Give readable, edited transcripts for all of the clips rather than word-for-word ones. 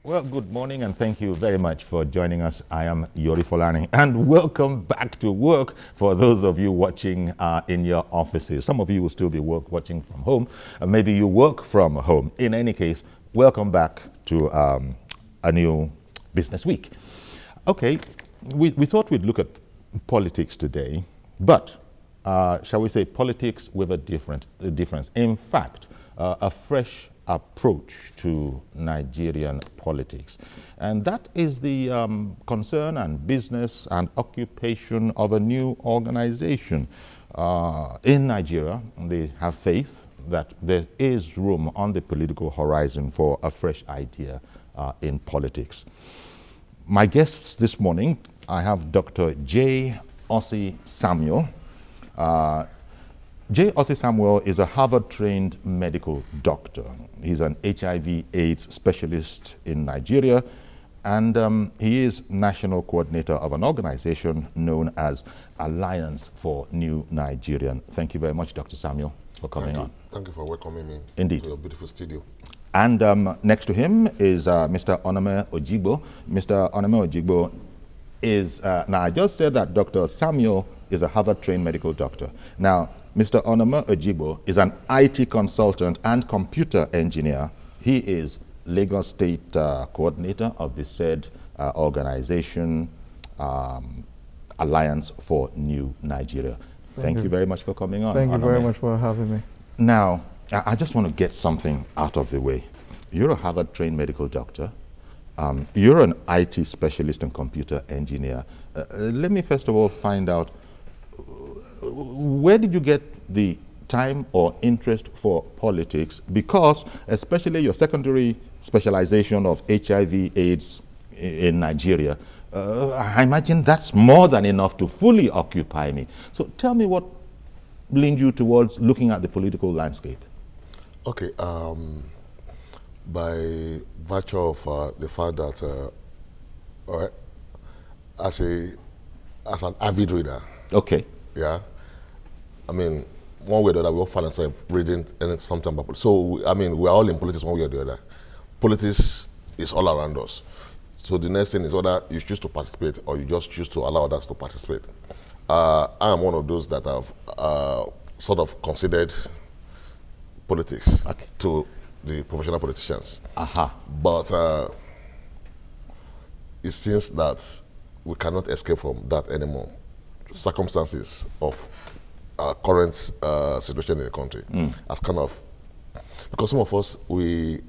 Well, good morning and thank you very much for joining us. I am Yori Folani and welcome back to work for those of you watching in your offices. Some of you will still be watching from home. Maybe you work from home. In any case, welcome back to a new business week. Okay, we thought we'd look at politics today, but shall we say politics with a difference. In fact, a fresh approach to Nigerian politics. And that is the concern and business and occupation of a new organization. In Nigeria, they have faith that there is room on the political horizon for a fresh idea in politics. My guests this morning, I have Dr. J. Ossie Samuel. J. Ossie Samuel is a Harvard-trained medical doctor. He's an HIV/AIDS specialist in Nigeria, and he is national coordinator of an organization known as Alliance for New Nigerian. Thank you very much, Dr. Samuel, for coming on. Thank you for welcoming me Indeed. to your beautiful studio. And next to him is Mr. Onome Ojigbo. Mr. Onome Ojigbo is, now I just said that Dr. Samuel is a Harvard-trained medical doctor. Now, Mr. Onome Ojigbo is an IT consultant and computer engineer. He is Lagos State coordinator of the said organization, Alliance for New Nigeria. Thank you very much for coming on. Thank you very much for having me. Now, I just want to get something out of the way. You're a Harvard-trained medical doctor. You're an IT specialist and computer engineer. Let me first of all find out, where did you get the time or interest for politics? Because especially your secondary specialization of HIV/AIDS in Nigeria, I imagine that's more than enough to fully occupy me. So tell me what leaned you towards looking at the political landscape. Okay, by virtue of the fact that as an avid reader, okay, yeah, I mean, one way or the other, we all find ourselves reading something about politics. So, I mean, we're all in politics one way or the other. Politics is all around us. So the next thing is whether you choose to participate or you just choose to allow others to participate. I am one of those that have sort of considered politics to the professional politicians. But it seems that we cannot escape from that anymore. Circumstances of current situation in the country as kind of, because some of us, we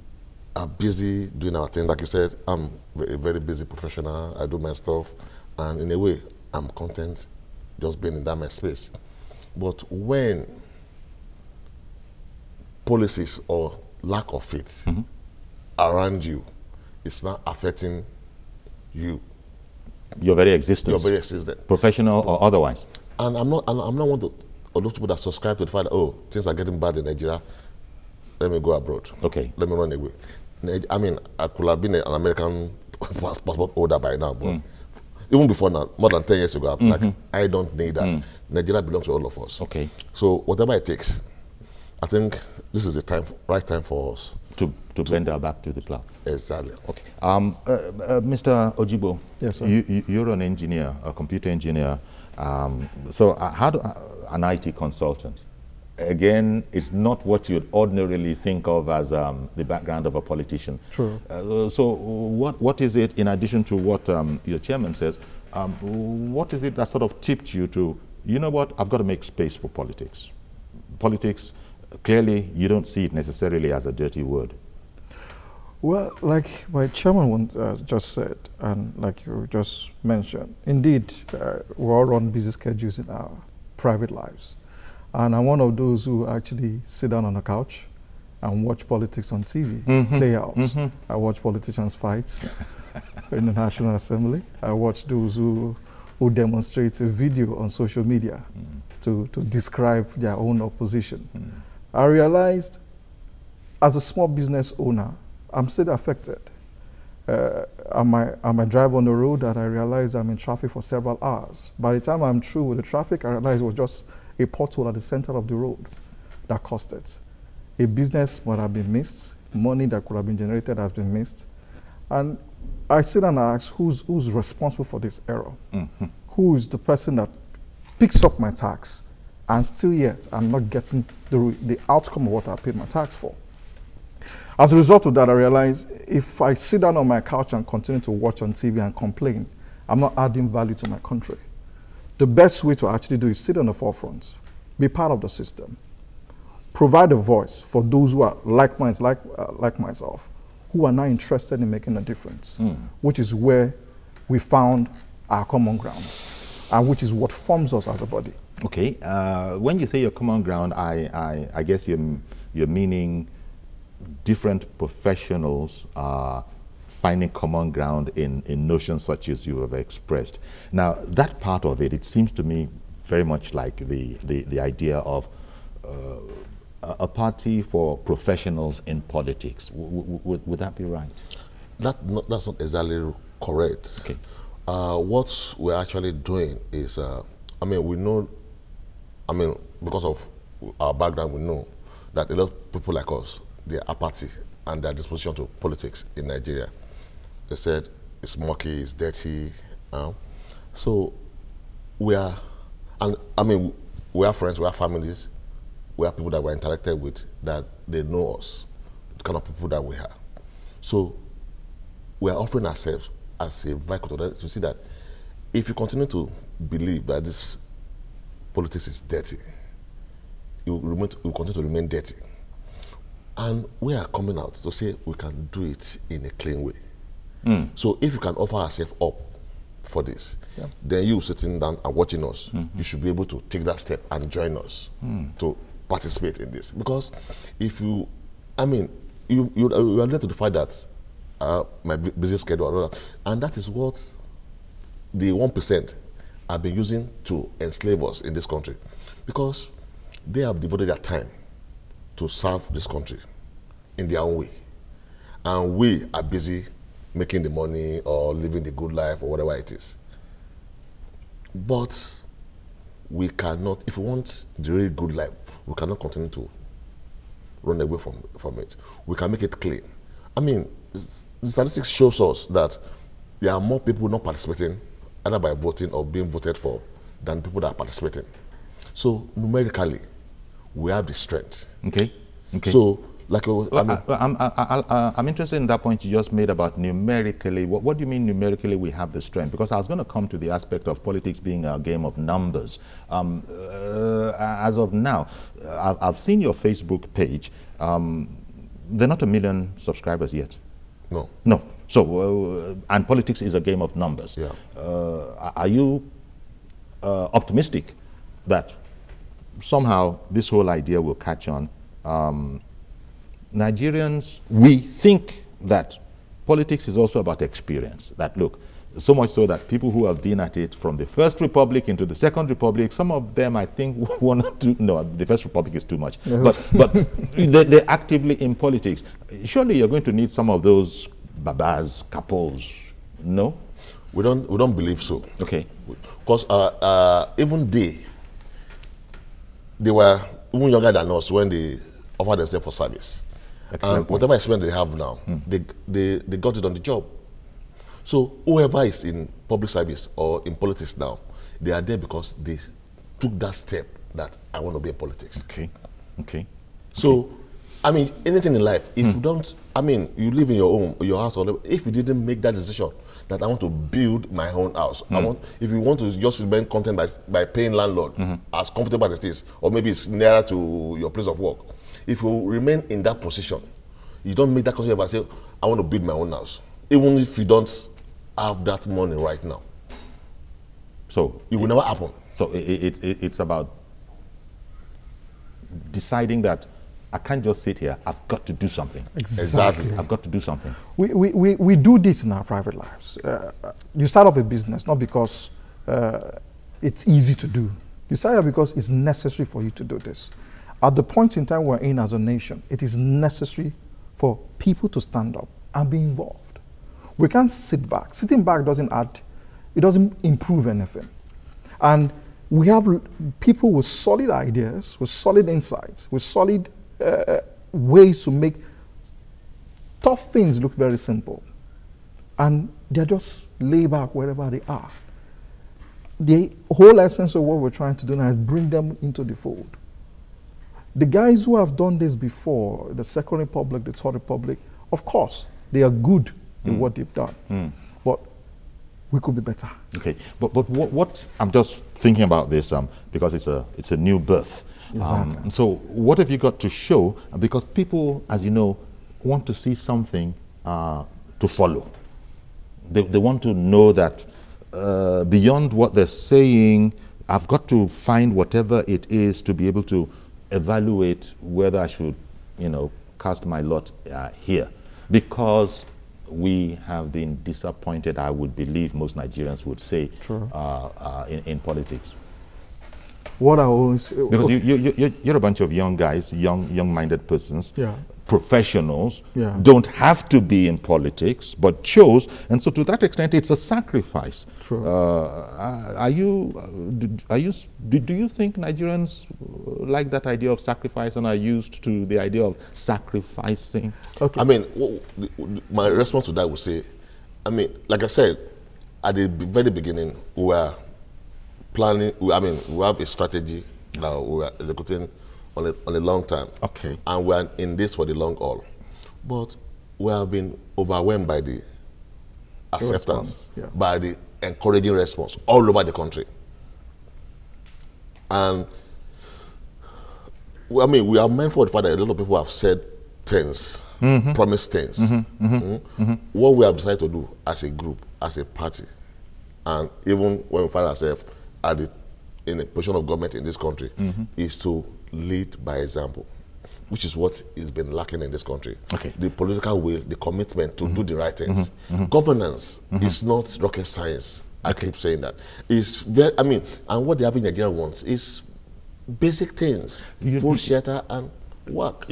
are busy doing our thing. Like you said, I'm a very busy professional. I do my stuff, and in a way, I'm content just being in that my space. But when policies or lack of it around you is not affecting you, your very existence, your very existence, professional or otherwise. And I'm not one of those people that subscribe to the fact that, oh, things are getting bad in Nigeria, let me go abroad. Okay. Let me run away. I mean, I could have been an American passport holder by now, but even before now, more than 10 years ago, I'm like, I don't need that. Nigeria belongs to all of us. Okay. So whatever it takes, I think this is the right time for us to bend our back to the plow. Exactly. Okay. Mr. Ojigbo, yes, sir. You're an engineer, a computer engineer. So how do an IT consultant? Again, it's not what you'd ordinarily think of as the background of a politician. True. So what is it, in addition to what your chairman says, what is it that sort of tipped you to, you know what, I've got to make space for politics? Politics, clearly, you don't see it necessarily as a dirty word. Well, like my chairman just said, and like you just mentioned, indeed, we all run busy schedules in our private lives. And I'm one of those who actually sit down on a couch and watch politics on TV, play out. I watch politicians' fights in the National Assembly. I watch those who demonstrate a video on social media to describe their own opposition. I realized, as a small business owner, I'm still affected. I might drive on the road and I realize I'm in traffic for several hours. By the time I'm through with the traffic, I realize it was just a pothole at the center of the road that caused it. A business might have been missed, money that could have been generated has been missed, And I sit and ask, who's responsible for this error? Who is the person that picks up my tax and still yet I'm not getting the outcome of what I paid my tax for? As a result of that, I realized if I sit down on my couch and continue to watch on TV and complain, I'm not adding value to my country. The best way to actually do is sit on the forefront, be part of the system, provide a voice for those who are like myself, who are not interested in making a difference, which is where we found our common ground, and which is what forms us as a body. Okay, when you say your common ground, I guess you're meaning different professionals finding common ground in notions such as you have expressed. Now, that part of it, it seems to me very much like the idea of a party for professionals in politics. Would that be right? That's not exactly correct. Okay. What we're actually doing is, we know, because of our background, we know that a lot of people like us, their apathy and their disposition to politics in Nigeria. They said it's murky, it's dirty. So we are, we are friends, we are families, we are people that we're interacted with, that they know us, the kind of people that we are. So we are offering ourselves as a vehicle to see that if you continue to believe that this politics is dirty, it will continue to remain dirty. And we are coming out to say we can do it in a clean way. So if you can offer ourselves up for this, then you sitting down and watching us, you should be able to take that step and join us to participate in this. Because if you, you are led to the fact that my busy schedule, and that is what the 1% have been using to enslave us in this country, because they have devoted their time to serve this country in their own way, and we are busy making the money or living the good life or whatever it is. But we cannot, if we want the really good life, we cannot continue to run away from it. We can make it clean. The statistics shows us that there are more people not participating, either by voting or being voted for, than people that are participating. So numerically, we have the strength. Okay. So, I'm interested in that point you just made about numerically. What do you mean numerically we have the strength? Because I was going to come to the aspect of politics being a game of numbers. As of now, I've seen your Facebook page. They're not 1 million subscribers yet. No. So, and politics is a game of numbers. Yeah. Are you optimistic that somehow this whole idea will catch on? Nigerians, we think that politics is also about experience. That, look, so much so that people who have been at it from the First Republic into the Second Republic, some of them, I think, want to, no, the First Republic is too much, but they're actively in politics. Surely you're going to need some of those babas, capos, no? We don't believe so. Okay. Because even they were even younger than us when they offered themselves for service. And whatever experience they have now, they got it on the job. So whoever is in public service or in politics now, they are there because they took that step that I want to be in politics. Okay. So, anything in life, if you don't, you live in your home, your house, or if you didn't make that decision that I want to build my own house, if you want to just remain content by paying landlord, as comfortable as it is, or maybe it's nearer to your place of work, if you remain in that position, you don't make that decision and say, I want to build my own house, even if you don't have that money right now. So it will never happen. So it's about deciding that I can't just sit here, I've got to do something. Exactly. I've got to do something. We do this in our private lives. You start off a business not because it's easy to do. You start off because it's necessary for you to do this. At the point in time we're in as a nation, it is necessary for people to stand up and be involved. We can't sit back. Sitting back doesn't add, it doesn't improve anything. And we have people with solid ideas, with solid insights, with solid ways to make tough things look very simple. and they're just laid back wherever they are. The whole essence of what we're trying to do now is bring them into the fold. The guys who have done this before, the Second Republic, the Third Republic, of course, they are good in what they've done. But we could be better. Okay, but what I'm just thinking about this because it's a new birth. Exactly. So what have you got to show? Because people, as you know, want to see something to follow. They want to know that beyond what they're saying, I've got to find whatever it is to be able to evaluate whether I should, cast my lot here. Because we have been disappointed, I would believe most Nigerians would say, in politics. What I always say, because you're a bunch of young guys, young-minded persons, professionals, don't have to be in politics, but chose, and so to that extent, it's a sacrifice. True. Do you think Nigerians like that idea of sacrifice and are used to the idea of sacrificing? Okay. I mean, my response to that would say, I mean, like I said, at the very beginning, we were planning, we have a strategy that we are executing on a long time. Okay. And we are in this for the long haul. But we have been overwhelmed by the acceptance, by the encouraging response all over the country. And we are mindful of the fact that a lot of people have said things, promised things. What we have decided to do as a group, as a party, and even when we find ourselves in a position of government in this country, is to lead by example, which is what has been lacking in this country. Okay. The political will, the commitment to do the right things. Governance is not rocket science. I keep saying that. It's very, and what the average Nigerian wants is basic things, food, shelter, and work.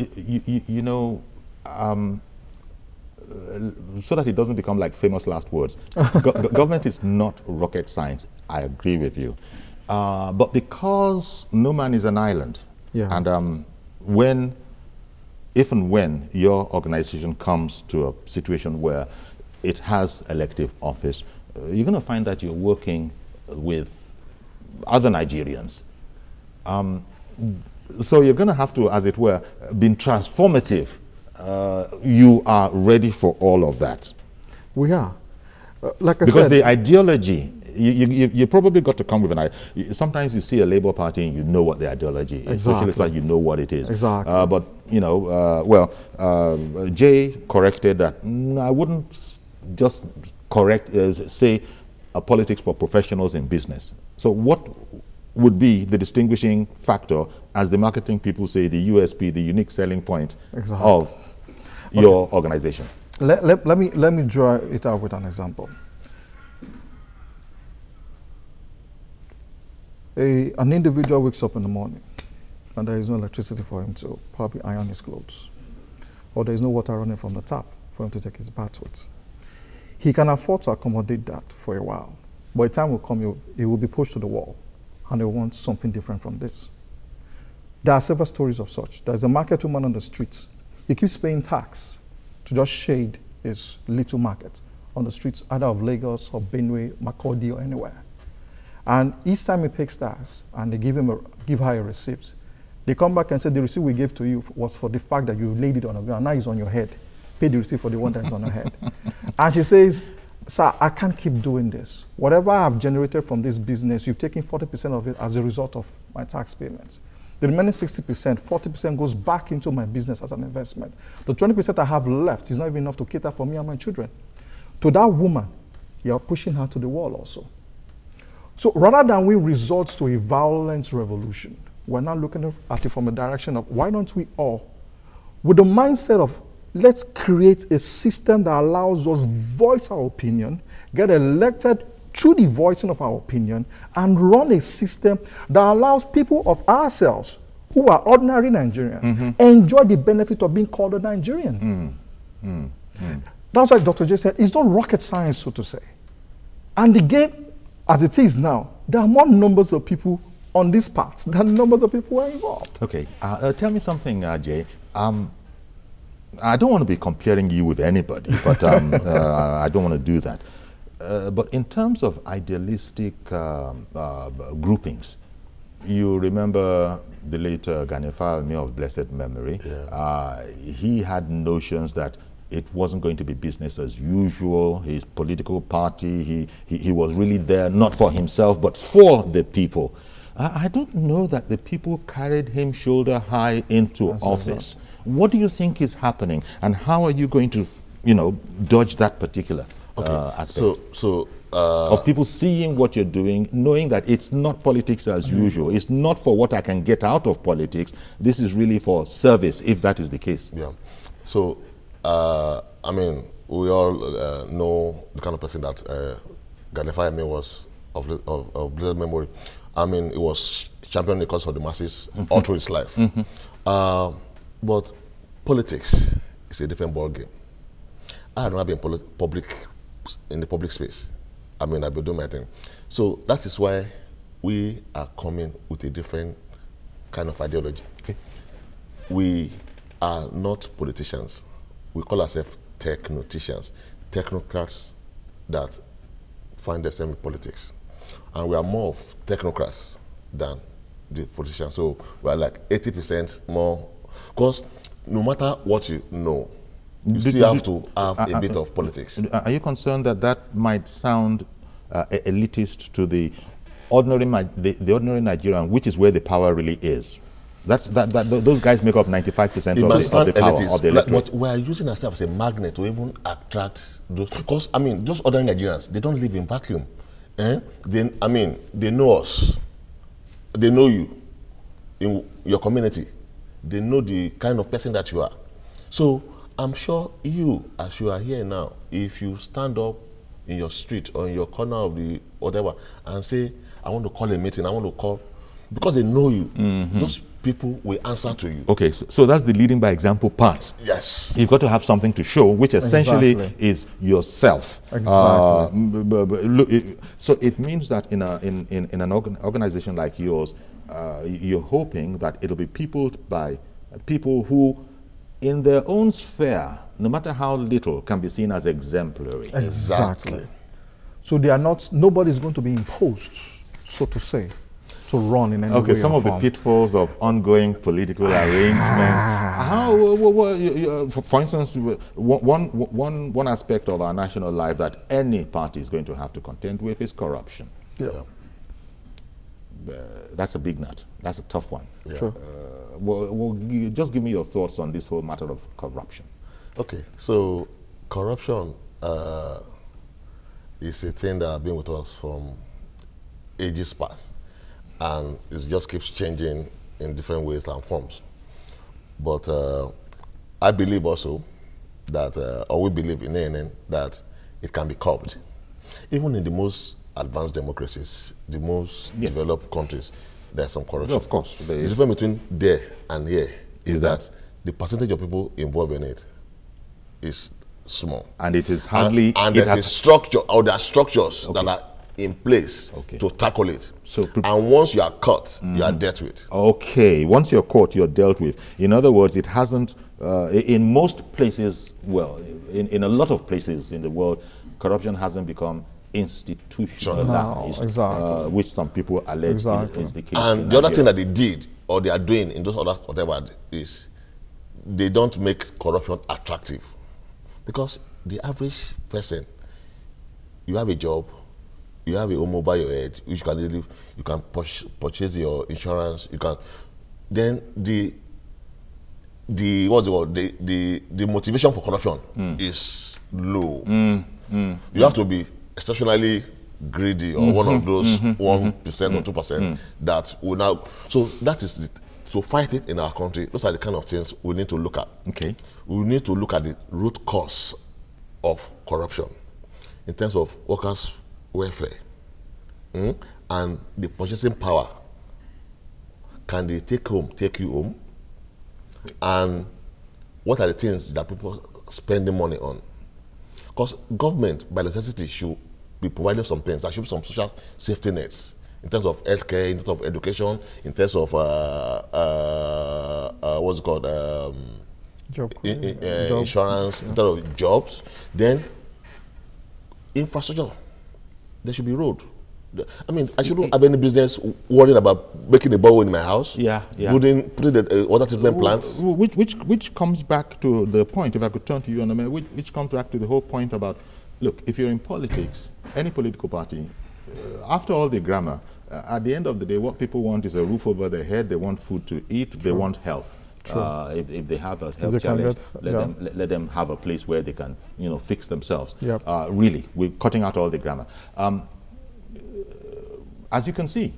So that it doesn't become like famous last words. Government is not rocket science. I agree with you. But because no man is an island, and if and when your organization comes to a situation where it has elective office, you're going to find that you're working with other Nigerians. So you're going to have to, as it were, be transformative. You are ready for all of that. We are. Like I said, because the ideology, you probably got to come with an idea. Sometimes you see a Labour Party and you know what the ideology is. Socialist Party, you know what it is. Exactly. But, Jay corrected that. I wouldn't just say a politics for professionals in business. So what would be the distinguishing factor, as the marketing people say, the USP, the unique selling point of your organization? Let me draw it out with an example. An individual wakes up in the morning and there is no electricity for him to probably iron his clothes, or there is no water running from the tap for him to take his bath with. He can afford to accommodate that for a while, but a time will come, he will be pushed to the wall and he will want something different from this. There are several stories of such. There's a market woman on the streets. He keeps paying tax to just shade his little market on the streets, either of Lagos or Benue, Makurdi, or anywhere. And each time he pays tax and they give her a receipt, they come back and say the receipt we gave to you was for the fact that you laid it on the ground. Now it's on your head. Pay the receipt for the one that's on your head. And she says, sir, I can't keep doing this. Whatever I've generated from this business, you've taken 40% of it as a result of my tax payments. The remaining 60%, 40% goes back into my business as an investment. The 20% I have left is not even enough to cater for me and my children. To that woman, you're pushing her to the wall also. So rather than we resort to a violent revolution, we're now looking at it from a direction of why don't we all, with the mindset of let's create a system that allows us voice our opinion, get elected through the voicing of our opinion, and run a system that allows people of ourselves, who are ordinary Nigerians, enjoy the benefit of being called a Nigerian. That's why Dr. J said, it's not rocket science, so to say. And the game, as it is now, there are more numbers of people on this path than numbers of people who are involved. Okay, tell me something, Jay. I don't want to be comparing you with anybody, but I don't want to do that. But in terms of idealistic groupings, you remember the late Ghanaian of blessed memory. Yeah. He had notions that it wasn't going to be business as usual. His political party, he was really there not for himself, but for the people. I don't know that the people carried him shoulder high into office. What do you think is happening, and how are you going to, dodge that particular aspect? Of people seeing what you're doing, knowing that it's not politics as usual. It's not for what I can get out of politics. This is really for service, if that is the case. Yeah. So, I mean, we all know the kind of person that Ghanaian was of blessed memory. I mean, it was championing the cause of the masses all through his life. But politics is a different ballgame. I have not been in the public space. I mean, I've been doing my thing. So that is why we are coming with a different kind of ideology. Okay. We are not politicians. We call ourselves technoticians, technocrats that find themselves in politics. And we are more of technocrats than the politicians. So we are like 80% more, because no matter what you know, you still have to have a bit of politics. Are you concerned that that might sound elitist to the ordinary Nigerian, which is where the power really is? Those guys make up 95% of the power of the electorate. But we are using ourselves as a magnet to even attract those. Because, I mean, just ordinary Nigerians, they don't live in vacuum. They know us. They know you in your community. They know the kind of person that you are. So I'm sure you, as you are here now, if you stand up in your street or in your corner of the whatever and say, I want to call a meeting, I want to call, because they know you, those people will answer to you. Okay, so that's the leading by example part. Yes. You've got to have something to show, which essentially is yourself. Exactly. So it means that in an organization like yours, you're hoping that it'll be peopled by people who, in their own sphere, no matter how little, can be seen as exemplary. Exactly. So they are not, nobody's going to be imposed, so to say, to run in any way. Okay, some of the pitfalls of ongoing political arrangements. For instance, one aspect of our national life that any party is going to have to contend with is corruption. Yeah. That's a big nut. That's a tough one. Yeah. Sure. Just give me your thoughts on this whole matter of corruption. Okay, so corruption is a thing that has been with us from ages past, and it just keeps changing in different ways and forms. But I believe also that, or we believe in ANN, that it can be curbed. Even in the most advanced democracies, the most developed countries, there's some corruption. Of course. The difference between there and here is that the percentage of people involved in it is small. And it is hardly... And there's a structure, or there are structures that are in place to tackle it. So, and once you are caught, you are dealt with. Okay, once you're caught, you're dealt with. In other words, it hasn't, in most places, well, in a lot of places in the world, corruption hasn't become institutionalized, which some people allege is the case. And the other thing that they did, or they are doing in those other whatever, is they don't make corruption attractive. Because the average person, you have a job, you have a home over your head, which you can easily, you can purchase your insurance, you can, then the motivation for corruption is low. You have to be exceptionally greedy, or one of those 1% or 2% that will now. So that is to fight it in our country. Those are the kind of things we need to look at. Okay, we need to look at the root cause of corruption in terms of workers' welfare and the purchasing power. Can they take you home? And what are the things that people are spending money on? Because government, by necessity, should be providing some things. There should be some social safety nets in terms of healthcare, in terms of education, in terms of what's it called, insurance, in terms of jobs, then infrastructure. There should be road. I mean, I shouldn't have any business worrying about making a borehole in my house. Putting the water treatment plants. Which comes back to the point, if I could turn to you in a minute, which comes back to the whole point about, look, if you're in politics, any political party, after all the grammar, at the end of the day, what people want is a roof over their head, they want food to eat, they want health. If they have a health challenge, let them have a place where they can, fix themselves. Really, we're cutting out all the grammar. As you can see,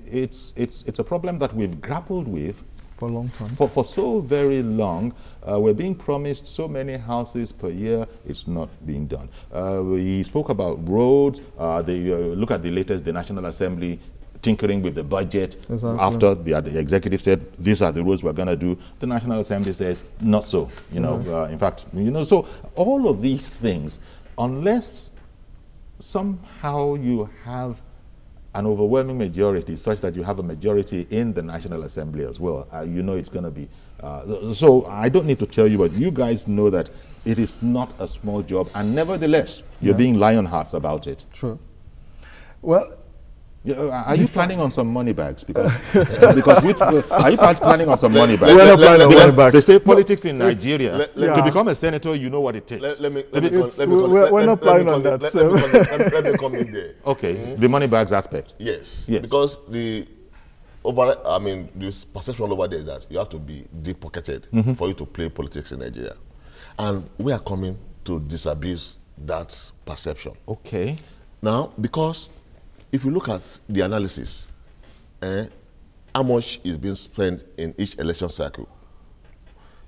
it's a problem that we've grappled with for a long time. For so very long. We're being promised so many houses per year. It's not being done. We spoke about roads. Look at the latest, the National Assembly tinkering with the budget. After the executive said, these are the roads we're going to do, the National Assembly says, not so. In fact, so all of these things, unless somehow you have an overwhelming majority such that you have a majority in the National Assembly as well, it's going to be. So I don't need to tell you, but you guys know that it is not a small job, and nevertheless, you're being lion hearts about it. True. Well, are you planning on some money bags? Because, are you planning on some money bags? We're not planning on money bags. They say politics in Nigeria, to become a senator, you know what it takes. We're not planning on that. Let me come in there. Okay, the money bags aspect. Yes, because this perception over there is that you have to be deep-pocketed for you to play politics in Nigeria. And we are coming to disabuse that perception. Okay. Now, because if you look at the analysis, how much is being spent in each election cycle?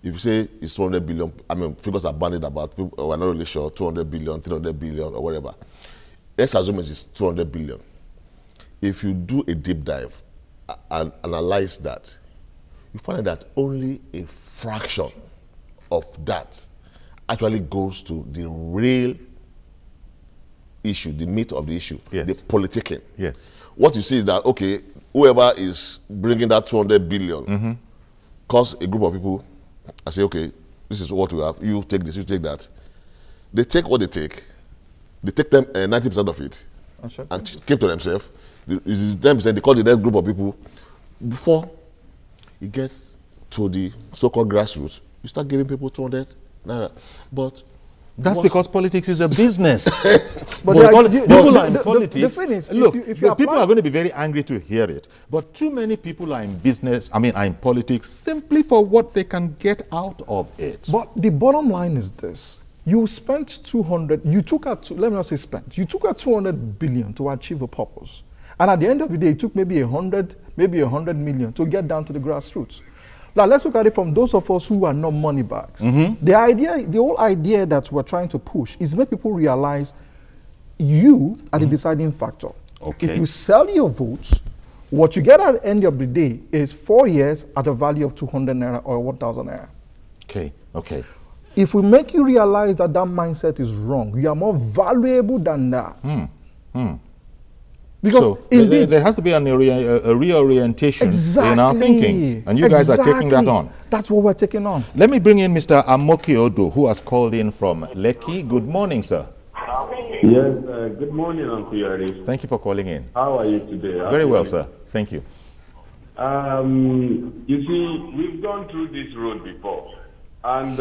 If you say it's 200 billion, figures are bandied about, people are not really sure, 200 billion, 300 billion, or whatever. Let's assume it's 200 billion. If you do a deep dive and analyze that, you find that only a fraction of that actually goes to the real issue, the meat of the issue, the politicking. Yes. What you see is that, okay, whoever is bringing that 200 billion calls a group of people and say, okay, this is what we have, you take this, you take that. They take what they take them 90% of it and keep to themselves. 10% they call the next group of people. Before it gets to the so-called grassroots, you start giving people 200 naira. But that's because politics is a business. But people are in politics. The thing is, look, people are going to be very angry to hear it. But too many people are in business, are in politics, simply for what they can get out of it. But the bottom line is this. You spent 200, you took out, let me not say spent, you took out 200 billion to achieve a purpose. And at the end of the day, it took maybe 100 million to get down to the grassroots. Now, let's look at it from those of us who are not money bags. The whole idea that we're trying to push is make people realize you are the deciding factor. Okay. If you sell your votes, what you get at the end of the day is 4 years at a value of 200 naira or 1,000 naira. Okay, okay. If we make you realize that that mindset is wrong, you are more valuable than that. Because so indeed, there has to be a reorientation in our thinking, and you guys are taking that on. That's what we're taking on. Let me bring in Mr. Amoki Odo, who has called in from Lekki. Good morning, sir. Yes, good morning, Uncle Yari. Thank you for calling in. How are you today? Very well, sir. Thank you. You see, we've gone through this road before, and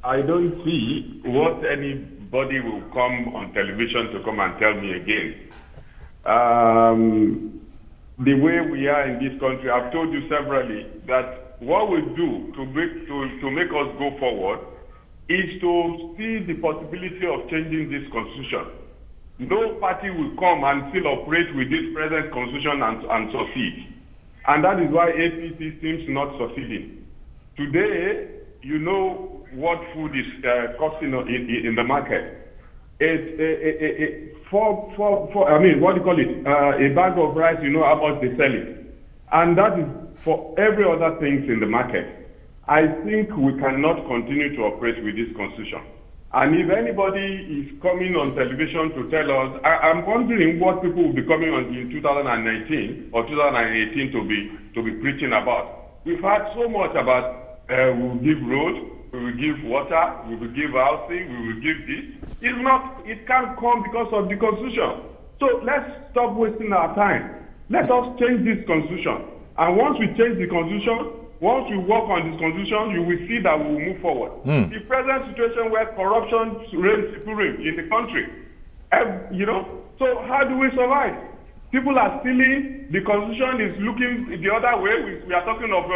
I don't see what anybody will come on television to come and tell me again. The way we are in this country, I've told you severally that what we do to make us go forward is to see the possibility of changing this constitution. No party will come and still operate with this present constitution and succeed. And that is why APC seems not succeeding. Today, you know what food is costing in the market. What do you call it? A bag of rice, you know how much they sell it. And that is for every other things in the market. I think we cannot continue to operate with this constitution. And if anybody is coming on television to tell us, I'm wondering what people will be coming on in 2019 or 2018 to be preaching about. We've heard so much about we will give road, we will give water, we will give housing, we will give this. It's not, it can't come because of the Constitution. So let's stop wasting our time. Let us change this Constitution. And once we change the Constitution, once we work on this Constitution, you will see that we will move forward. The present situation where corruption reigns supreme in the country, you know, so how do we survive? People are stealing. The Constitution is looking the other way. We are talking of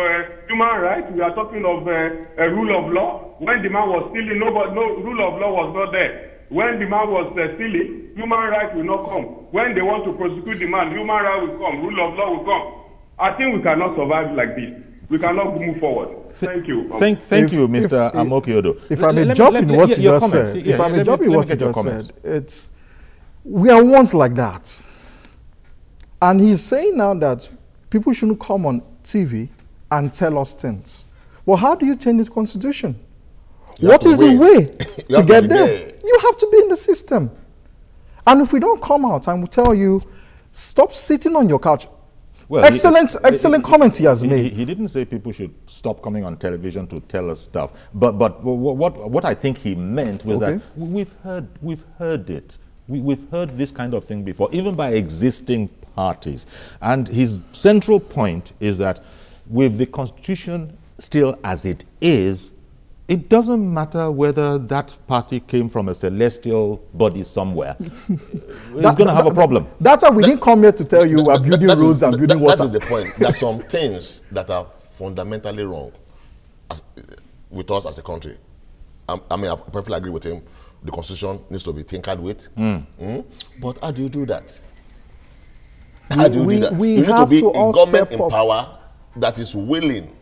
human rights. We are talking of a rule of law. When the man was stealing, no rule of law was not there. When the man was stealing, human rights will not come. When they want to prosecute the man, human rights will come. Rule of law will come. I think we cannot survive like this. We cannot move forward. Thank you. Thank you, Mr. Amokiodo. If I may jump in what you just said, if I may jump in what you just said, it's, we are once like that. And he's saying now that people shouldn't come on TV and tell us things. Well, how do you change the Constitution? What is the way to get there? You have to be in the system. And if we don't come out and we tell you, stop sitting on your couch. Well, excellent comments he has made. He didn't say people should stop coming on television to tell us stuff. But what I think he meant was that we've heard it. We've heard this kind of thing before, even by existing parties. And his central point is that with the Constitution still as it is, it doesn't matter whether that party came from a celestial body somewhere. It's going to have a problem. That's why we didn't come here to tell you we're building roads and building water. That is the point. There are some things that are fundamentally wrong with us as a country. I mean, I perfectly agree with him. The Constitution needs to be tinkered with. But how do you do that? How do you do that? You need to be a government in power that is willing,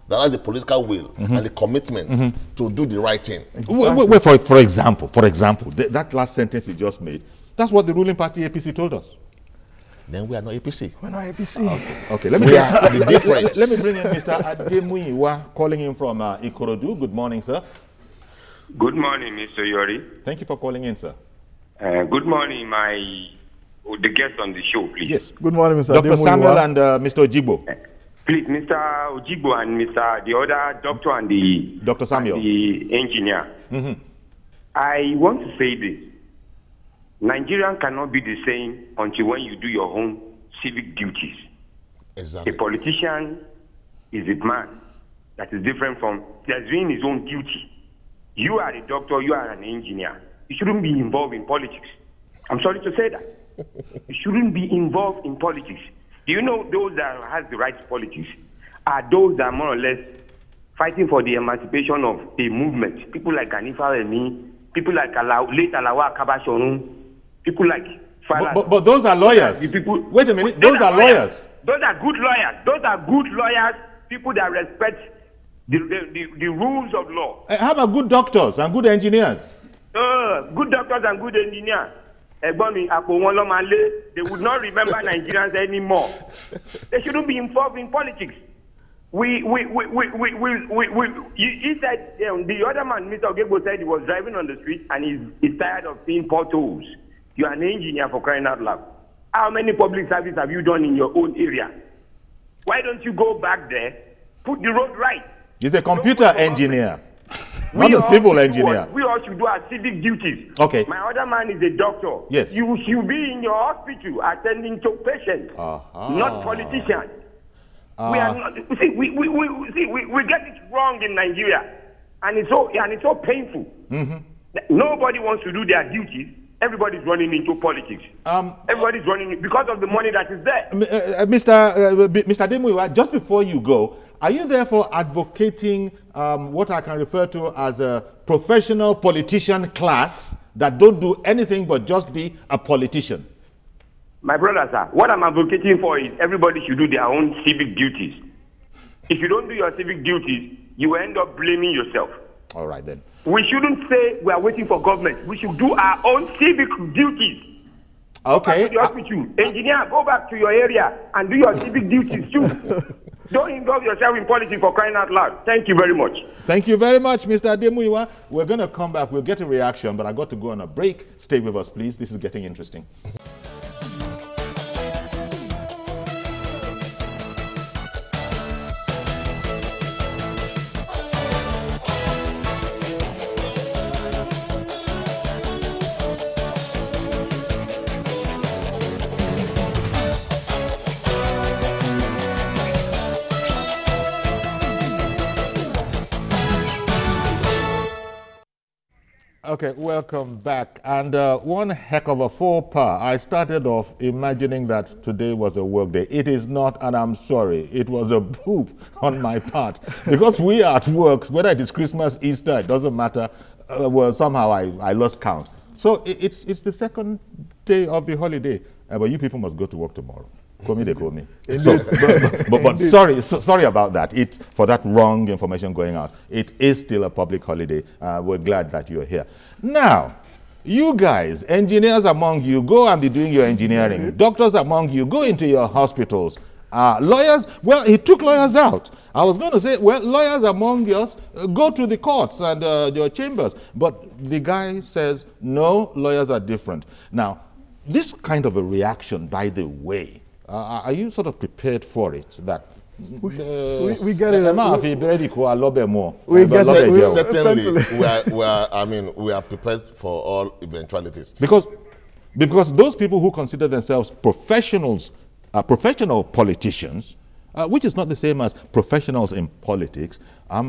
that has the political will and the commitment to do the right thing. Exactly. For example, that last sentence you just made, that's what the ruling party APC told us. Then we are not APC. We're not APC. Okay. Let me the difference. Let me bring in Mr. Ademuyiwa, calling in from Ikorodu. Good morning, sir. Good morning, Mr. Yori. Thank you for calling in, sir. Good morning, the guest on the show, please. Yes. Good morning, Mr. Dr. Samuel and Mr. Ojigbo. Please, Mr. Ojigbo and the other doctor and the Dr. Samuel, and the engineer. I want to say this: Nigerian cannot be the same until when you do your own civic duties. Exactly. A politician is a man that is different from that's doing his own duty. You are a doctor, you are an engineer. You shouldn't be involved in politics. I'm sorry to say that. You shouldn't be involved in politics. Do you know those that has the right to politics are those that are more or less fighting for the emancipation of a movement? People like Ganifa Emi, people like late Alawa Kabashonu, people like but those are lawyers. Wait a minute, those are lawyers. Those are good lawyers. Those are good lawyers, people that respect the rules of law. How about good doctors and good engineers? Good doctors and good engineers. They would not remember Nigerians anymore. They shouldn't be involved in politics. He said, the other man, Mr. Ogebo, said he was driving on the street and he's tired of seeing potholes. You are an engineer, for crying out loud. How many public service have you done in your own area? Why don't you go back there, put the road right? He's a computer engineer. Not a civil engineer. We all should do our civic duties. Okay. My other man is a doctor. Yes. You should be in your hospital attending to patients, not politicians. We are not. See, we get it wrong in Nigeria, and it's so painful. Nobody wants to do their duties. Everybody's running into politics. Everybody's running because of the money that is there. Mr. Ademuyiwa, just before you go, are you therefore advocating what I can refer to as a professional politician class that don't do anything but just be a politician? My brother, sir, what I'm advocating for is everybody should do their own civic duties. If you don't do your civic duties, you will end up blaming yourself. All right, then. We shouldn't say we are waiting for government. We should do our own civic duties. Okay. Go back to the hospital. Engineer, go back to your area and do your civic duties too. Don't involve yourself in politics, for crying out loud. Thank you very much. Thank you very much, Mr. Ademuyiwa. We're going to come back. We'll get a reaction, but I got to go on a break. Stay with us, please. This is getting interesting. Okay, welcome back. And one heck of a faux pas. I started off imagining that today was a work day. It is not, and I'm sorry. It was a poop on my part. Because we are at work, whether it is Christmas, Easter, it doesn't matter. Well, somehow I lost count. So it's the second day of the holiday. But you people must go to work tomorrow. Call me, they call me. So, but sorry about that. For that wrong information going out. It is still a public holiday. We're glad that you're here. Now, you guys, engineers among you, go and be doing your engineering. Doctors among you, go into your hospitals. Lawyers, well, he took lawyers out. I was going to say, well, lawyers among us, go to the courts and your chambers. But the guy says, no, lawyers are different. Now, this kind of a reaction, by the way, are you sort of prepared for it? That we get it. We are prepared for all eventualities. Because those people who consider themselves professionals, professional politicians, which is not the same as professionals in politics,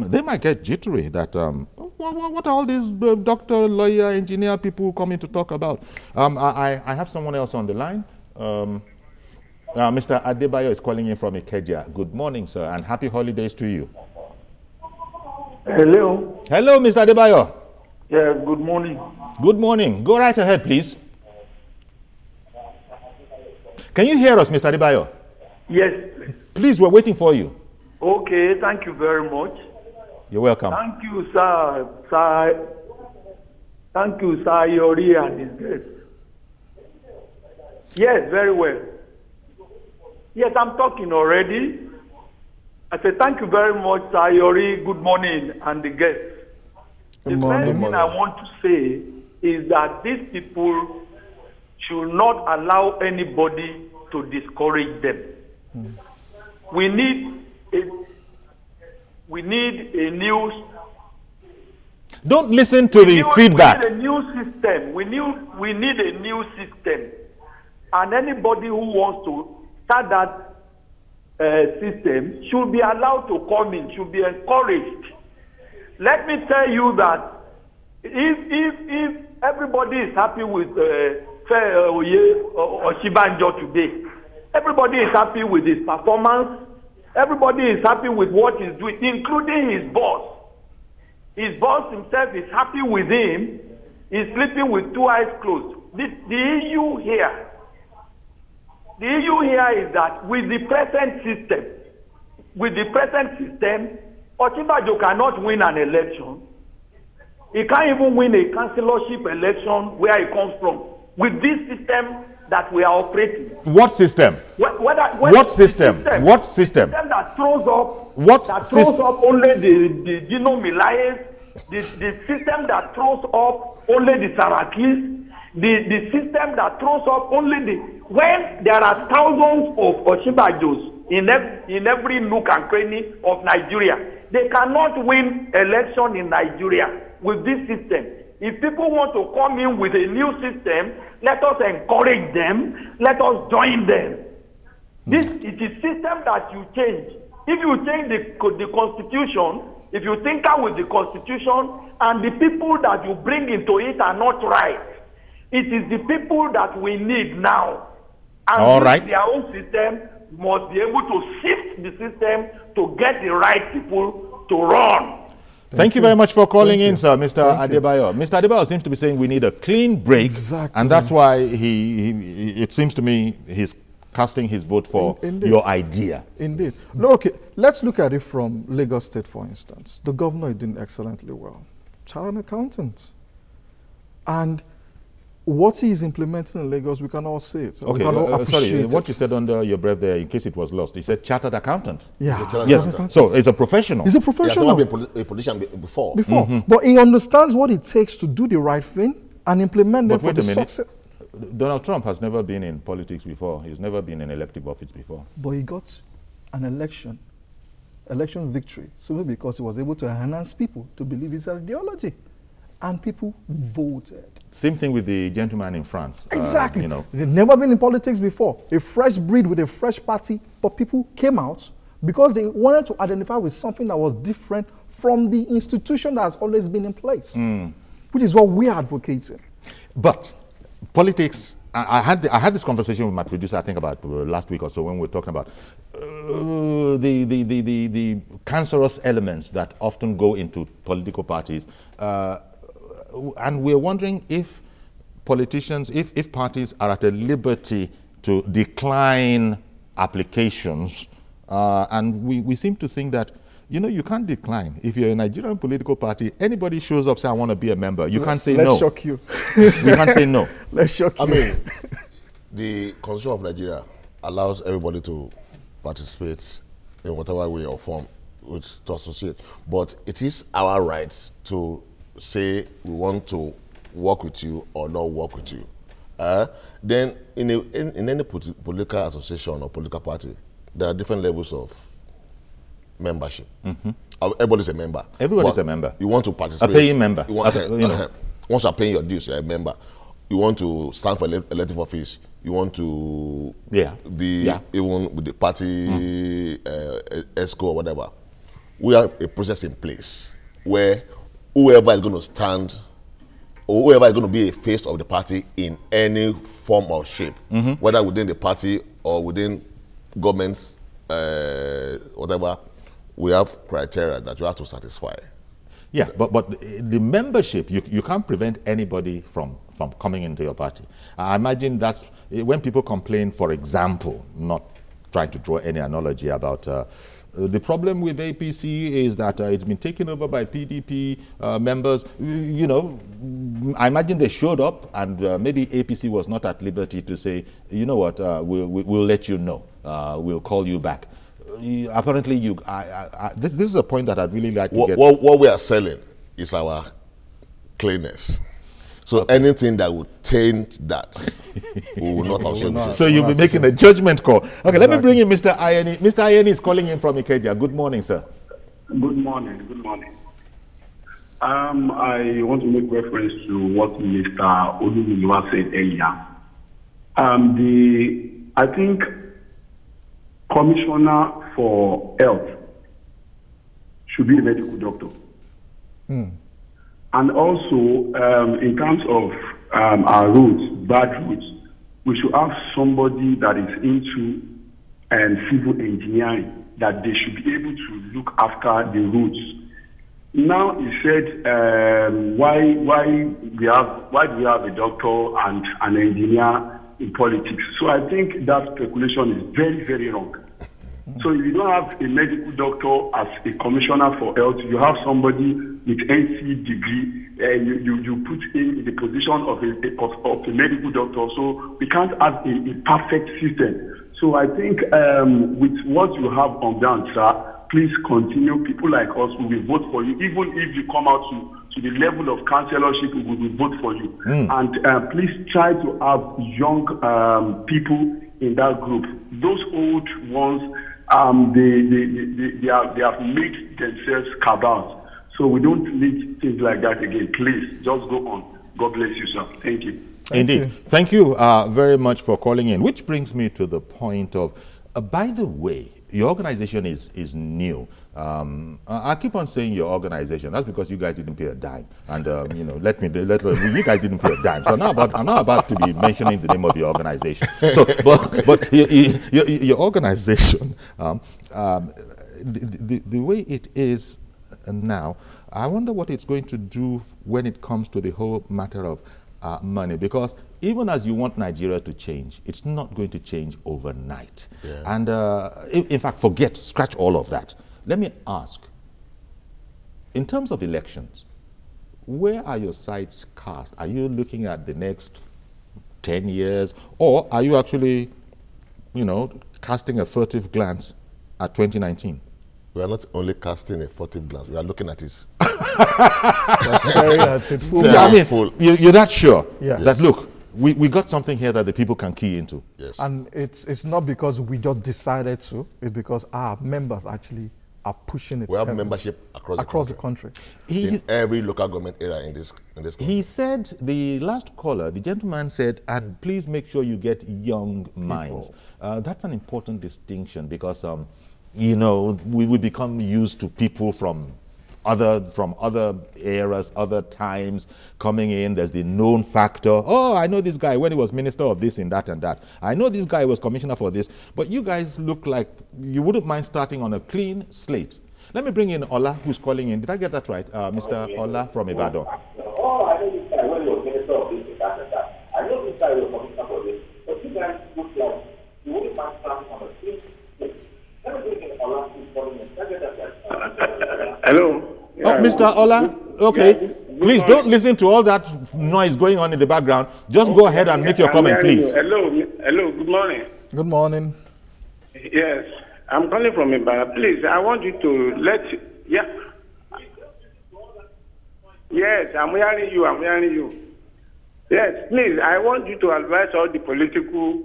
they might get jittery that, what are all these doctor, lawyer, engineer people coming to talk about? I have someone else on the line. Mr. Adebayo is calling in from Ikeja. Good morning, sir, and happy holidays to you. Hello. Hello, Mr. Adebayo. Yeah, good morning. Good morning. Go right ahead, please. Can you hear us, Mr. Adebayo? Yes. Please, we're waiting for you. Okay, thank you very much. You're welcome. Thank you, sir. Thank you, sir, Yori and his guest. Yes, very well. Yes, I'm talking already. I say thank you very much, sir, Yori. Good morning, and the guests. The first thing I want to say is that these people should not allow anybody to discourage them. We need a new. Don't listen to the feedback. We need a new system. We need a new system, and anybody who wants to start that system should be allowed to come in. Should be encouraged. Let me tell you that if everybody is happy with Oshibanjo today, everybody is happy with his performance. Everybody is happy with what he's doing, including his boss. His boss himself is happy with him. He's sleeping with two eyes closed. The issue here is that with the present system, Oshibanjo cannot win an election. He can't even win a councillorship election where he comes from. With this system that we are operating. What system? What system? What system? System that throws up. What that throws up only the Gino Milayes. The system that throws up only the Sarakis. The system that throws up only the. When there are thousands of Oshibanjos in every nook and cranny of Nigeria, they cannot win election in Nigeria with this system. If people want to come in with a new system, let us encourage them. Let us join them. It is system that you change. If you change the constitution, if you tinker with the constitution, and the people that you bring into it are not right, it is the people that we need now. And all right. Their own system must be able to shift the system to get the right people to run. Thank you very much for calling in, sir, Mr. Adebayo. Mr. Adebayo seems to be saying we need a clean break, and that's why it seems to me he's casting his vote for your idea. Indeed. No, okay, let's look at it from Lagos State, for instance. The governor is doing excellently well. Chartered accountant. And what he is implementing in Lagos, we can all see it. Okay, sorry, what you said under your breath there, in case it was lost, you said chartered accountant. Yeah. Yes, so it's a professional. He's a professional. He has never been a politician before. But he understands what it takes to do the right thing and implement them for the success. Donald Trump has never been in politics before. He's never been in elective office before. But he got an election victory, simply because he was able to enhance people to believe his ideology. And people voted. Same thing with the gentleman in France. Exactly. They've never been in politics before. A fresh breed with a fresh party, but people came out because they wanted to identify with something that was different from the institution that has always been in place. which is what we are advocating. But politics, I had this conversation with my producer, I think about last week or so, when we were talking about the cancerous elements that often go into political parties. And we're wondering if politicians, if parties are at a liberty to decline applications. And we seem to think that, you know, you can't decline. If you're a Nigerian political party, anybody shows up, say, I want to be a member. You can't say no. Let's shock you. You can't say no. Let's shock you. I mean, the Constitution of Nigeria allows everybody to participate in whatever way or form to associate. But it is our right to say we want to work with you or not work with you. Then in any political association or political party, there are different levels of membership. Everybody's a member. Everybody's a member. You want to participate. A paying member. Once you're paying your dues, you're a member. You want to stand for elective office. You want to be even with the party ESCO or whatever. We have a process in place where whoever is going to stand or whoever is going to be a face of the party in any form or shape, whether within the party or within governments, whatever, we have criteria that you have to satisfy. Yeah, but the membership, you can't prevent anybody from coming into your party. I imagine that's when people complain, for example, not trying to draw any analogy about the problem with APC is that it's been taken over by PDP members. You know, I imagine they showed up and maybe APC was not at liberty to say, you know what, we'll let you know, we'll call you back. Apparently, this is a point that I'd really like to get. What we are selling is our cleanness. So anything that would taint that, we will not associate. So you'll be making a judgment call. Okay, let me bring in Mr. Ayeni. Mr. Ayeni is calling in from Ikeja. Good morning, sir. Good morning. Good morning. I want to make reference to what Mr. Olumiwa said earlier. I think Commissioner for Health should be a medical doctor. And also, in terms of our roads, bad roads, we should have somebody that is into civil engineering, that they should be able to look after the roads. Now, he said, why do we have a doctor and an engineer in politics? So I think that speculation is very, very wrong. So if you don't have a medical doctor as a commissioner for health, you have somebody with NC degree, you put in the position of a medical doctor. So we can't have a perfect system. So I think with what you have on ground, sir, please continue. People like us, we will vote for you. Even if you come out to the level of councillorship, we will vote for you. And please try to have young people in that group. Those old ones, they have made themselves cabals. So we don't need things like that again. Please, just go on. God bless you, sir. Thank you. Indeed. Thank you very much for calling in. Which brings me to the point of, by the way, your organization is new. I keep on saying your organization. That's because you guys didn't pay a dime, and you know, you guys didn't pay a dime. So I'm not about to be mentioning the name of your organization. So, but your organization, the way it is now, I wonder what it's going to do when it comes to the whole matter of money, because even as you want Nigeria to change, it's not going to change overnight. Yeah. And in fact, scratch all of that. Let me ask, in terms of elections, where are your sights cast? Are you looking at the next 10 years, or are you actually, you know, casting a furtive glance at 2019? We are not only casting a furtive glance, we are looking at it. You're not sure that, Yes. look, we got something here that the people can key into. Yes. And it's not because we just decided to, it's because our members actually are pushing it. We have membership across the country. In every local government area in this country. He said, the last caller, the gentleman said, and please make sure you get young minds. That's an important distinction because, you know, we become used to people from from other eras, other times coming in. There's the known factor. Oh, I know this guy when he was minister of this and that and that. I know this guy was commissioner for this. But you guys look like you wouldn't mind starting on a clean slate. Let me bring in Ola, who's calling in. Did I get that right? Mr. Ola from Ibadan. Oh, I know this guy when he was minister of this and that and that. I know this guy was commissioner for this. But you guys look like you wouldn't mind starting on a clean slate. Let me bring in Ola, who's calling in. Did I get that right? Hello. Oh, Mr. Ola, okay. Please don't listen to all that noise going on in the background. Just go ahead and make your comment, please. Hello, good morning. Good morning. Yes, I'm calling from Ibadan. Please, I want you to Yes, I'm hearing you. Yes, please, I want you to advise all the political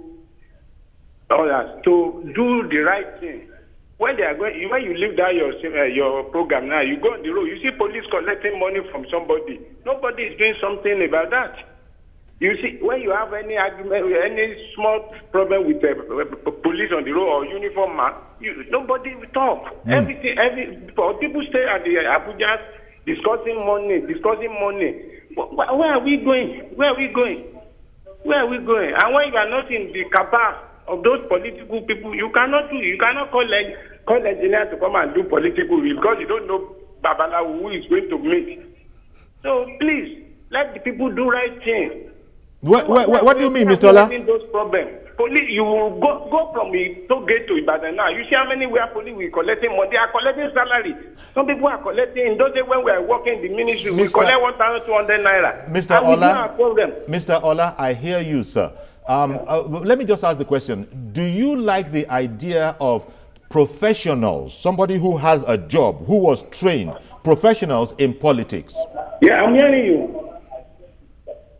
others to do the right thing. When they are going, when you leave down your program now, you go on the road, you see police collecting money from somebody. Nobody is doing something about that. You see, when you have any argument, any small problem with police on the road or uniform man, nobody will talk. People stay at the Abuja discussing money. Where are we going? And when you are not in the cabal of those political people, you cannot call engineers to come and do political because you don't know Babalawo who is going to meet. So please, let the people do right thing. What do you mean, Mr. Ola? Those problems. Police, you will go from Toge to Ibadan now. You see how many where police will collecting money? They are collecting salary. Some people are collecting. In those days when we are working in the ministry, we collect 1,200 naira. Mr. Ola, I hear you, sir. Let me just ask the question. Do you like the idea of professionals, somebody who has a job, who was trained, professionals in politics? Yeah, I'm hearing you.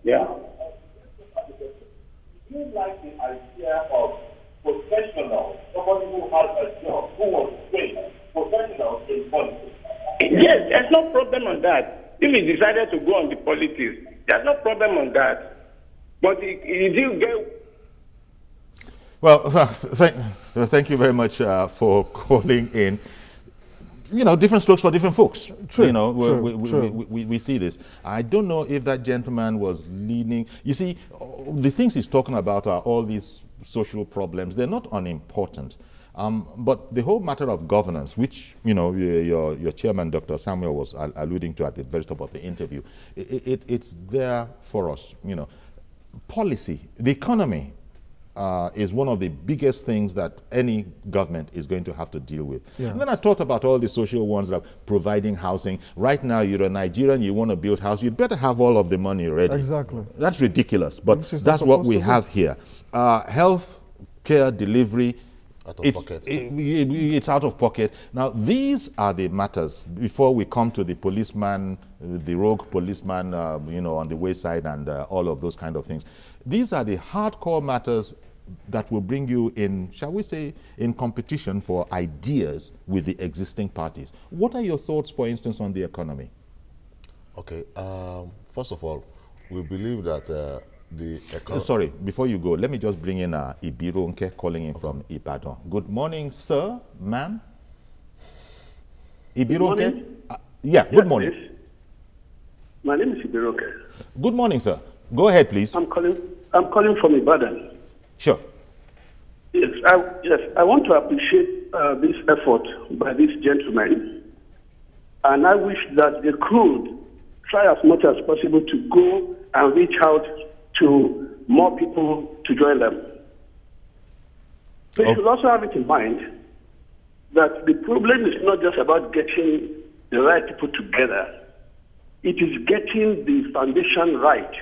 Yeah. Do you like the idea of professionals, somebody who has a job, who was trained, professionals in politics? Yes, there's no problem on that. If he decided to go on the politics, there's no problem on that. But he did get... Well, thank you very much for calling in. You know, different strokes for different folks. True, you know, true. we see this. I don't know if that gentleman was leaning. You see, the things he's talking about are all these social problems. They're not unimportant. But the whole matter of governance, which, you know, your chairman, Dr. Samuel, was alluding to at the very top of the interview, it's there for us, you know. Policy, the economy is one of the biggest things that any government is going to have to deal with. Yeah. And then I thought about all the social ones that are providing housing. Right now, you're a Nigerian, you want to build house, you'd better have all of the money ready. Exactly. That's ridiculous, but that's what we have here. Health care delivery, it's out of pocket. Now, these are the matters before we come to the policeman, the rogue policeman, you know, on the wayside and all of those kind of things. These are the hardcore matters that will bring you in, shall we say, in competition for ideas with the existing parties. What are your thoughts, for instance, on the economy? Okay, first of all, we believe that the economy... Sorry, before you go, let me just bring in Ibironke calling in from Ibadan. Good morning, sir, ma'am. Ibironke? Yeah, good morning. Please. My name is Ibironke. Good morning, sir. Go ahead, please. I'm calling from Ibadan. Sure. Yes, I want to appreciate this effort by this gentleman, and I wish that they could try as much as possible to go and reach out to more people to join them. But you should also have it in mind that the problem is not just about getting the right people together. It is getting the foundation right.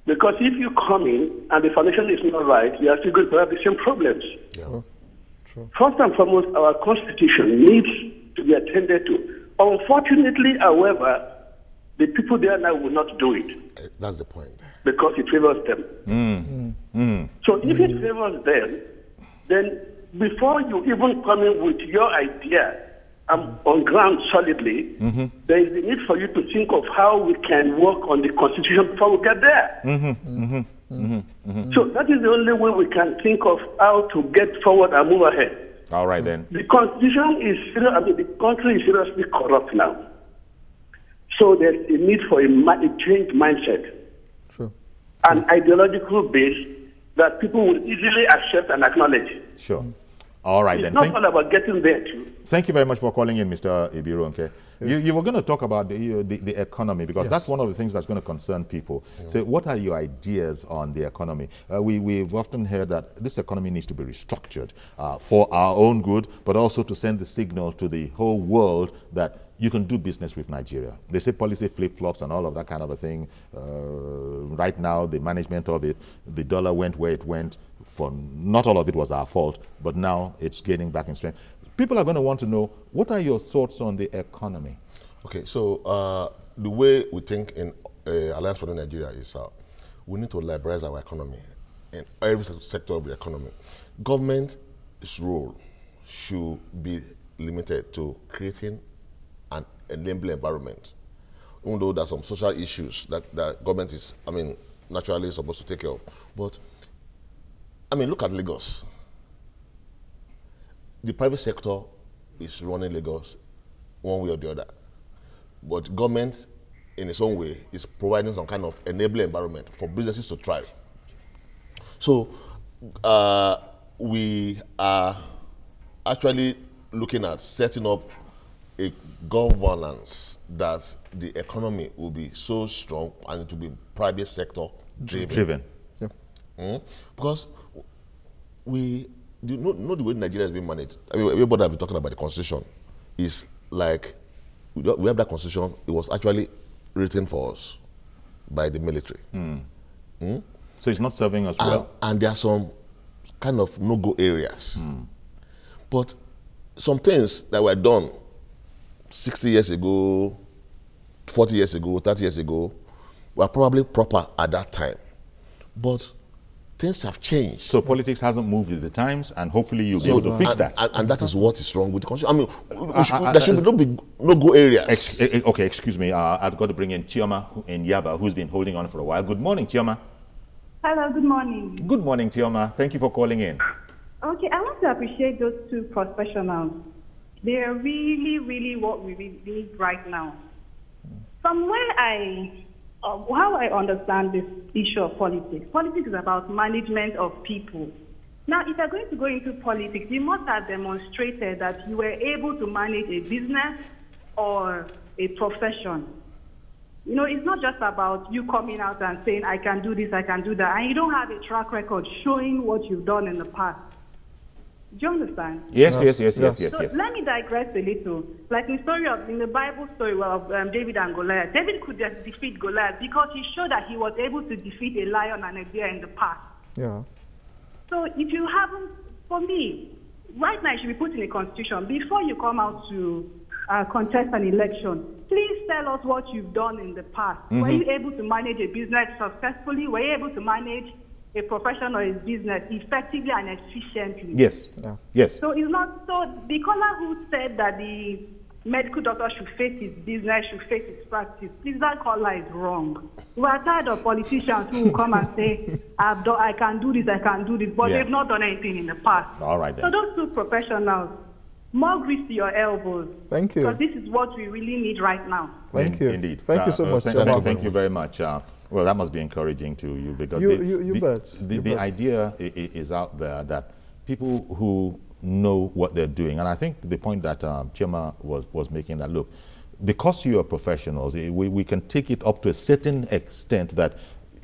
Because if you come in and the foundation is not right, you are still going to have the same problems. Yeah. True. First and foremost, our constitution needs to be attended to. Unfortunately, however, the people there now will not do it. That's the point. Because it favors them. So if it favors them, then before you even come in with your idea on ground solidly, there is the need for you to think of how we can work on the constitution before we get there. So that is the only way we can think of how to get forward and move ahead. All right, then. The constitution is, I mean, the country is seriously corrupt now. So there's a need for a changed mindset. True. An ideological base that people will easily accept and acknowledge. Sure. All right, It's then. not all about getting there, too. Thank you very much for calling in, Mr. Ibironke. You were going to talk about the economy, because that's one of the things that's going to concern people. So what are your ideas on the economy? We've often heard that this economy needs to be restructured for our own good, but also to send the signal to the whole world that you can do business with Nigeria. They say policy flip-flops and all of that kind of a thing. Right now, the management of it, the dollar went where it went. For not all of it was our fault, but now it's gaining back in strength. People are going to want to know, what are your thoughts on the economy? Okay, so the way we think in Alliance for Nigeria is we need to liberalize our economy in every sector of the economy. Government's role should be limited to creating an enabling environment, even though there's some social issues that government is, naturally supposed to take care of. But, look at Lagos. The private sector is running Lagos one way or the other. But government, in its own way, is providing some kind of enabling environment for businesses to thrive. So, we are actually looking at setting up a governance that the economy will be so strong and it will be private sector driven. Yep. Because we know the way Nigeria has been managed. Everybody have been talking about the constitution. It's like we have that constitution. It was actually written for us by the military. So it's not serving us well. And there are some kind of no-go areas. But some things that were done 60 years ago, 40 years ago, 30 years ago, were probably proper at that time. But things have changed. So politics hasn't moved with the times, and hopefully you'll be able to fix that. And that is what is wrong with the constitution. There should be no-go areas. Okay, excuse me. I've got to bring in Chioma in Yaba, who's been holding on for a while. Good morning, Chioma. Hello, good morning. Good morning, Chioma. Thank you for calling in. Okay, I want to appreciate those two professionals. They are really, really what we need right now. From where how I understand this issue of politics. Politics is about management of people. Now, if you're going to go into politics, you must have demonstrated that you were able to manage a business or a profession. You know, it's not just about you coming out and saying, I can do this, I can do that, and you don't have a track record showing what you've done in the past. Do you understand? Yes. So let me digress a little. Like in the Bible story of David and Goliath, David could just defeat Goliath because he showed that he was able to defeat a lion and a bear in the past. Yeah. So if you haven't, for me, right now it should be put in a constitution. Before you come out to contest an election, please tell us what you've done in the past. Were you able to manage a business successfully? Were you able to manage a profession or a business effectively and efficiently? Yes. Yeah. Yes. So it's not so the caller who said that the medical doctor should face his business, should face his practice, please, that caller is wrong. We are tired of politicians who will come and say, I can do this, but they've not done anything in the past. All right, then. So those two professionals, more grease to your elbows. Thank you. Because this is what we really need right now. Thank you. Indeed. Thank you so much. Thank you very much. Well, that must be encouraging to you, because the idea is out there that people who know what they're doing, and I think the point that Chioma was making, that look, because you are professionals, we can take it up to a certain extent that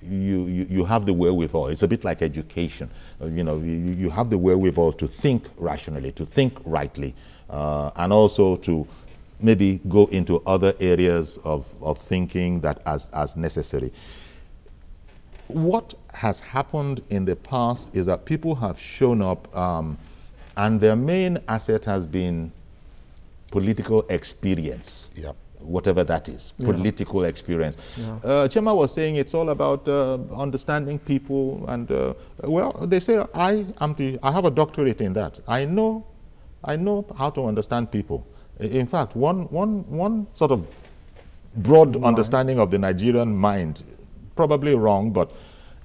you have the wherewithal. It's a bit like education. You have the wherewithal to think rationally, to think rightly, and also to maybe go into other areas of thinking that as necessary. What has happened in the past is that people have shown up and their main asset has been political experience. Yep. Whatever that is, political experience. Chioma was saying it's all about understanding people, and well, they say I have a doctorate in that. I know how to understand people. In fact, one sort of broad understanding of the Nigerian mind, probably wrong, but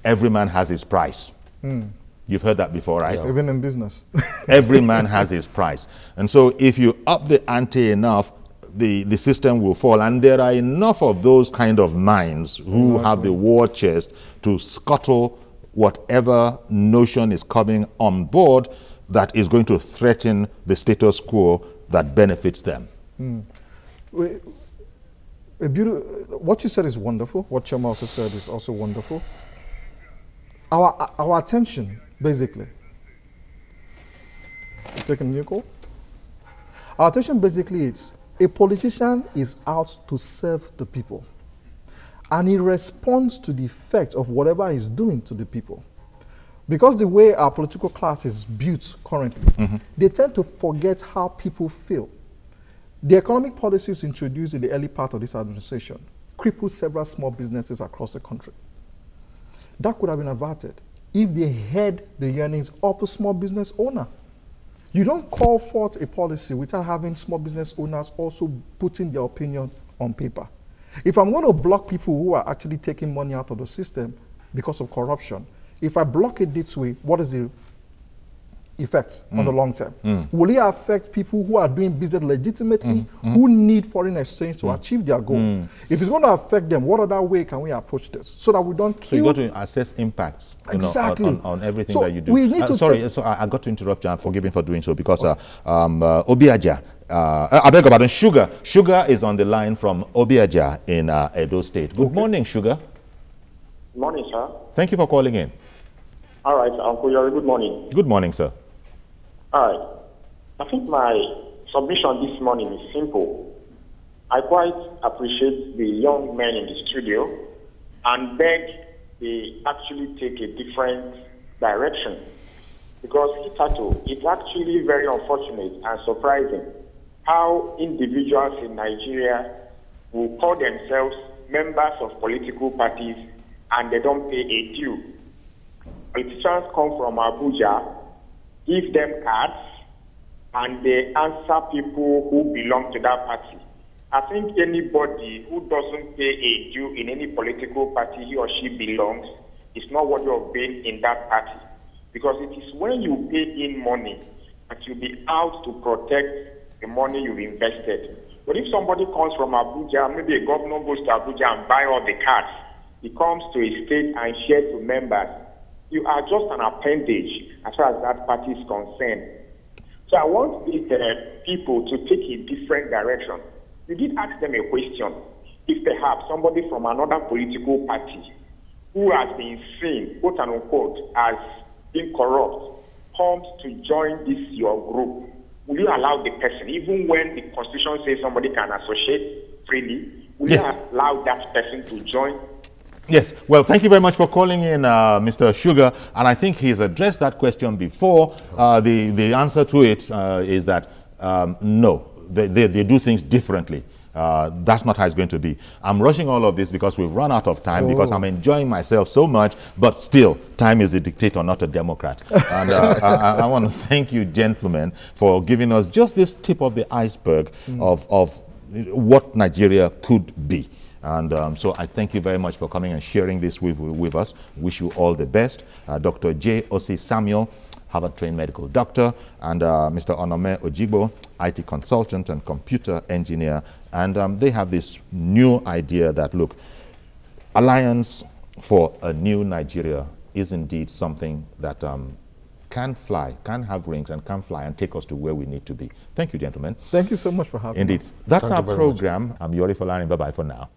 every man has his price. You've heard that before, right? Yeah. Even in business. Every man has his price. And so if you up the ante enough, the system will fall. And there are enough of those kind of minds who have the war chest to scuttle whatever notion is coming on board that is going to threaten the status quo that benefits them. What you said is wonderful. What Chama also said is also wonderful. Our attention, basically, taking your call. Our attention basically is a politician is out to serve the people, and he responds to the effect of whatever he's doing to the people. Because the way our political class is built currently, they tend to forget how people feel. The economic policies introduced in the early part of this administration crippled several small businesses across the country. That could have been averted if they heard the yearnings of a small business owner. You don't call forth a policy without having small business owners also putting their opinion on paper. If I'm going to block people who are actually taking money out of the system because of corruption, if I block it this way, what is the effects on the long term? Will it affect people who are doing business legitimately, who need foreign exchange to achieve their goal? If it's going to affect them, what other way can we approach this so that we don't kill? So you got to assess impacts on everything so that you do. We need to sorry, so I got to interrupt you, and forgive me for doing so, because Obiaja, I beg your pardon, Sugar is on the line from Obiaja in Edo State. Good morning, Sugar. Good morning, sir. Thank you for calling in. All right, Uncle Yori, good morning. Good morning, sir. All right. I think my submission this morning is simple. I quite appreciate the young men in the studio and beg they actually take a different direction. Because it's actually very unfortunate and surprising how individuals in Nigeria will call themselves members of political parties and they don't pay a due. Politicians come from Abuja, give them cards, and they answer people who belong to that party. I think anybody who doesn't pay a due in any political party he or she belongs is not worthy of being in that party. Because it is when you pay in money that you'll be out to protect the money you've invested. But if somebody comes from Abuja, maybe a governor goes to Abuja and buy all the cards, he comes to a state and shares to members, you are just an appendage as far as that party is concerned. So I want these people to take a different direction. You did ask them a question. If perhaps somebody from another political party who has been seen, quote and unquote, as being corrupt, comes to join this your group, will you allow the person, even when the Constitution says somebody can associate freely, will you allow that person to join? Yes. Well, thank you very much for calling in, Mr. Sugar. And I think he's addressed that question before. The answer to it is that no, they do things differently. That's not how it's going to be. I'm rushing all of this because we've run out of time, because I'm enjoying myself so much, but still, time is a dictator, not a democrat. And I want to thank you, gentlemen, for giving us just this tip of the iceberg of what Nigeria could be. And so I thank you very much for coming and sharing this with us. Wish you all the best. Dr. J. Osi Samuel, Harvard-trained medical doctor, and Mr. Onome Ojigbo, IT consultant and computer engineer. And they have this new idea that, look, Alliance for a New Nigeria is indeed something that can fly, can have wings, and can fly and take us to where we need to be. Thank you, gentlemen. Thank you so much for having us. Indeed. That's our program. I'm Yori Folani. Bye-bye for now.